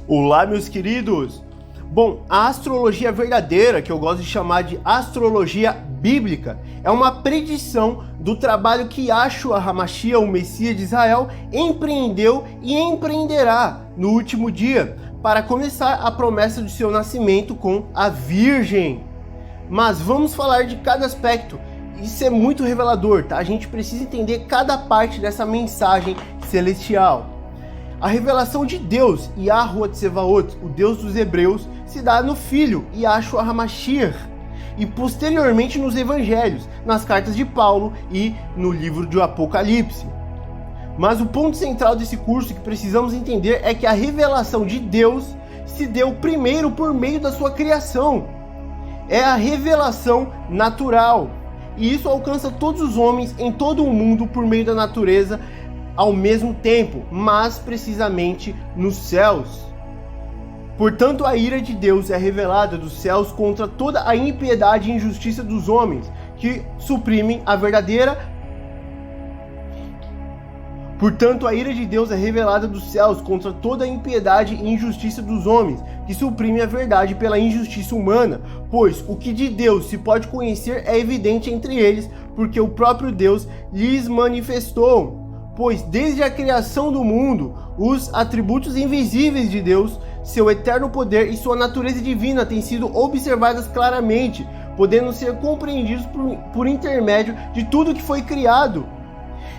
Olá, meus queridos! Bom, a astrologia verdadeira, que eu gosto de chamar de astrologia bíblica, é uma predição do trabalho que Yahshua HaMashiach, o Messias de Israel, empreendeu e empreenderá no último dia, para começar a promessa de seu nascimento com a Virgem. Mas vamos falar de cada aspecto. Isso é muito revelador, tá? A gente precisa entender cada parte dessa mensagem celestial. A revelação de Deus, Yahuwah Tsevaot, o Deus dos Hebreus, se dá no Filho, Yahshua HaMashiach, e posteriormente nos Evangelhos, nas cartas de Paulo e no livro do Apocalipse. Mas o ponto central desse curso que precisamos entender é que a revelação de Deus se deu primeiro por meio da sua criação. É a revelação natural, e isso alcança todos os homens em todo o mundo por meio da natureza, ao mesmo tempo, mas precisamente nos céus. Portanto, a ira de Deus é revelada dos céus contra toda a impiedade e injustiça dos homens, que suprimem a verdadeira. Portanto, a ira de Deus é revelada dos céus contra toda a impiedade e injustiça dos homens, que suprimem a verdade pela injustiça humana, pois o que de Deus se pode conhecer é evidente entre eles, porque o próprio Deus lhes manifestou. Pois desde a criação do mundo, os atributos invisíveis de Deus, seu eterno poder e sua natureza divina têm sido observadas claramente, podendo ser compreendidos por intermédio de tudo que foi criado,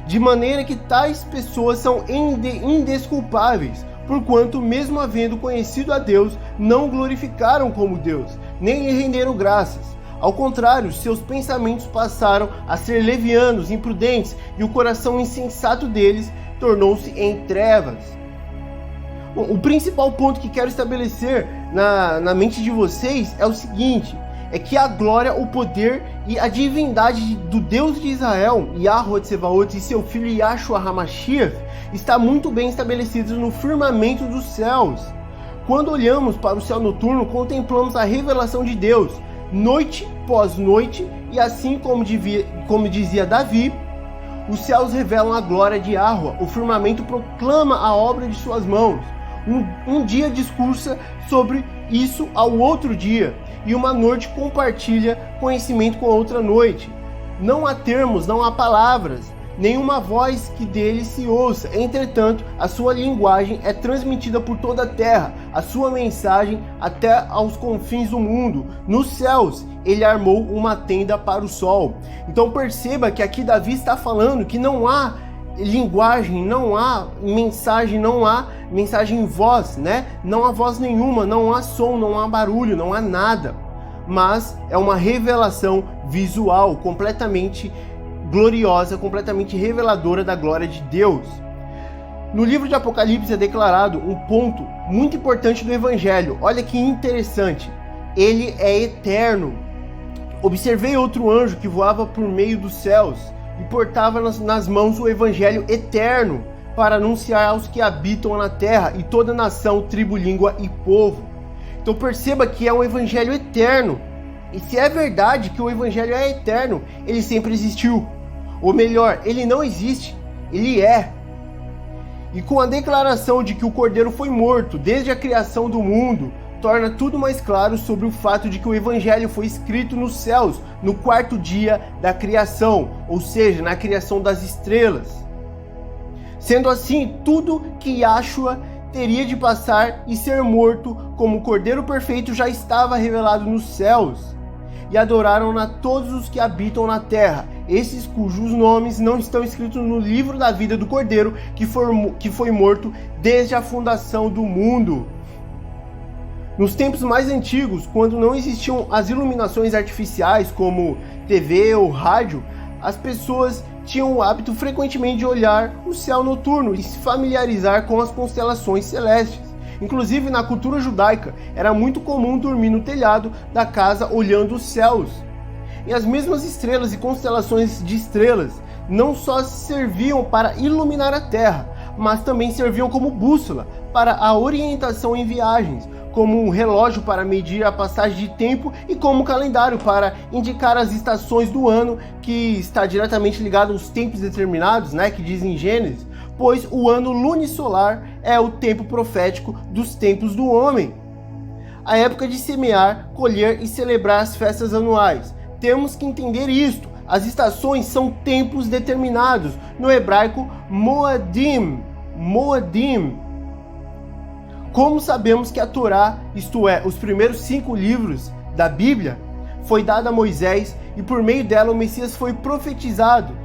de maneira que tais pessoas são indesculpáveis, porquanto, mesmo havendo conhecido a Deus, não glorificaram como Deus, nem lhe renderam graças. Ao contrário, seus pensamentos passaram a ser levianos, imprudentes, e o coração insensato deles tornou-se em trevas. Bom, o principal ponto que quero estabelecer na mente de vocês é o seguinte: é que a glória, o poder e a divindade do Deus de Israel, Yahuwah Tsevaot, e seu filho Yahshua HaMashiach, está muito bem estabelecidos no firmamento dos céus. Quando olhamos para o céu noturno, contemplamos a revelação de Deus, noite pós noite, e assim como dizia Davi, os céus revelam a glória de Yahuwah, o firmamento proclama a obra de suas mãos. Um dia discursa sobre isso ao outro dia, e uma noite compartilha conhecimento com a outra noite. Não há termos, não há palavras, nenhuma voz que dele se ouça. Entretanto, a sua linguagem é transmitida por toda a terra, a sua mensagem até aos confins do mundo. Nos céus, ele armou uma tenda para o sol. Então perceba que aqui Davi está falando que não há linguagem, não há mensagem em voz, né? Não há voz nenhuma, não há som, não há barulho, não há nada. Mas é uma revelação visual, completamente gloriosa, completamente reveladora da glória de Deus. No livro de Apocalipse é declarado um ponto muito importante do Evangelho. Olha que interessante. Ele é eterno. Observei outro anjo que voava por meio dos céus e portava nas mãos o Evangelho eterno para anunciar aos que habitam na terra e toda nação, tribo, língua e povo. Então perceba que é um Evangelho eterno. E se é verdade que o Evangelho é eterno, ele sempre existiu. Ou melhor, ele não existe, ele é. E com a declaração de que o Cordeiro foi morto desde a criação do mundo, torna tudo mais claro sobre o fato de que o Evangelho foi escrito nos céus, no quarto dia da criação, ou seja, na criação das estrelas. Sendo assim, tudo que Yahshua teria de passar e ser morto como o Cordeiro perfeito já estava revelado nos céus. E adoraram-na todos os que habitam na terra, esses cujos nomes não estão escritos no livro da vida do Cordeiro, que foi morto desde a fundação do mundo. Nos tempos mais antigos, quando não existiam as iluminações artificiais como TV ou rádio, as pessoas tinham o hábito frequentemente de olhar o céu noturno e se familiarizar com as constelações celestes. Inclusive, na cultura judaica, era muito comum dormir no telhado da casa olhando os céus. E as mesmas estrelas e constelações de estrelas não só serviam para iluminar a terra, mas também serviam como bússola para a orientação em viagens, como um relógio para medir a passagem de tempo e como calendário para indicar as estações do ano, que está diretamente ligado aos tempos determinados, né, que diz em Gênesis. pois o ano lunisolar é o tempo profético dos tempos do homem. A época de semear, colher e celebrar as festas anuais. Temos que entender isto. As estações são tempos determinados. No hebraico, Moadim. Moadim. Como sabemos que a Torá, isto é, os primeiros 5 livros da Bíblia, foi dada a Moisés e por meio dela o Messias foi profetizado?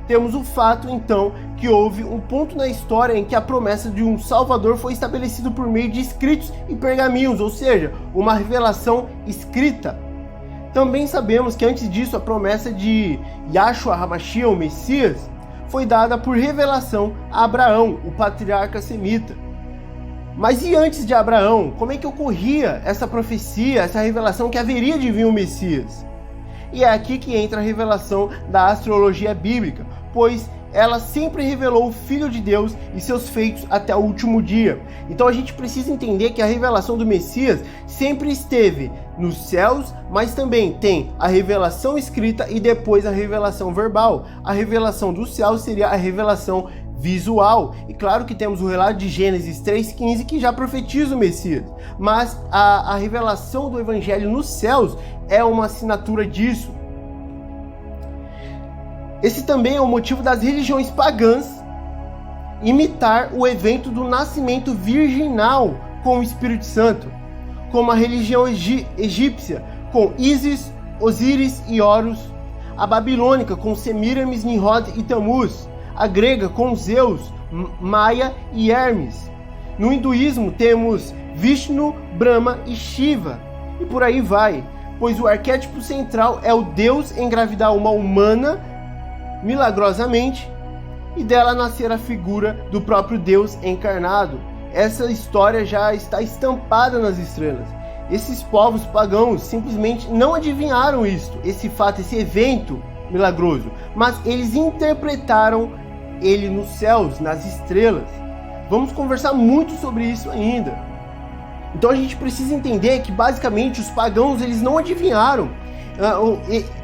Temos o fato, então, que houve um ponto na história em que a promessa de um Salvador foi estabelecida por meio de escritos e pergaminhos, ou seja, uma revelação escrita. Também sabemos que antes disso a promessa de Yahshua HaMashiach, o Messias, foi dada por revelação a Abraão, o patriarca semita. Mas e antes de Abraão, como é que ocorria essa profecia, essa revelação que haveria de vir o Messias? E é aqui que entra a revelação da astrologia bíblica, pois ela sempre revelou o Filho de Deus e seus feitos até o último dia. Então a gente precisa entender que a revelação do Messias sempre esteve nos céus, mas também tem a revelação escrita e depois a revelação verbal. A revelação dos céus seria a revelação visual. E claro que temos o relato de Gênesis 3,15 que já profetiza o Messias. Mas a revelação do Evangelho nos céus é uma assinatura disso. Esse também é o motivo das religiões pagãs imitar o evento do nascimento virginal com o Espírito Santo, como a religião egípcia com Ísis, Osíris e Horus, a babilônica com Semiramis, Nimrod e Tammuz, a grega com Zeus, Maia e Hermes. No hinduísmo temos Vishnu, Brahma e Shiva, e por aí vai, pois o arquétipo central é o Deus engravidar uma humana milagrosamente e dela nascer a figura do próprio Deus encarnado. Essa história já está estampada nas estrelas. Esses povos pagãos simplesmente não adivinharam isto, esse fato, esse evento milagroso, mas eles interpretaram ele nos céus, nas estrelas. Vamos conversar muito sobre isso ainda. Então a gente precisa entender que basicamente os pagãos eles não adivinharam.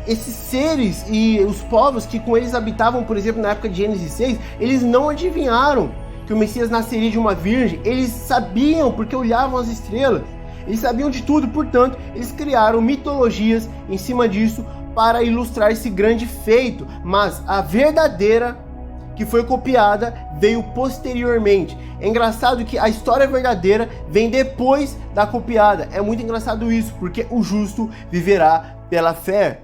Esses seres e os povos que com eles habitavam, por exemplo, na época de Gênesis 6, eles não adivinharam que o Messias nasceria de uma virgem. Eles sabiam porque olhavam as estrelas. Eles sabiam de tudo, portanto, eles criaram mitologias em cima disso para ilustrar esse grande feito. Mas a verdadeira, que foi copiada, veio posteriormente. É engraçado que a história verdadeira vem depois da copiada. É muito engraçado isso, porque o justo viverá pela fé.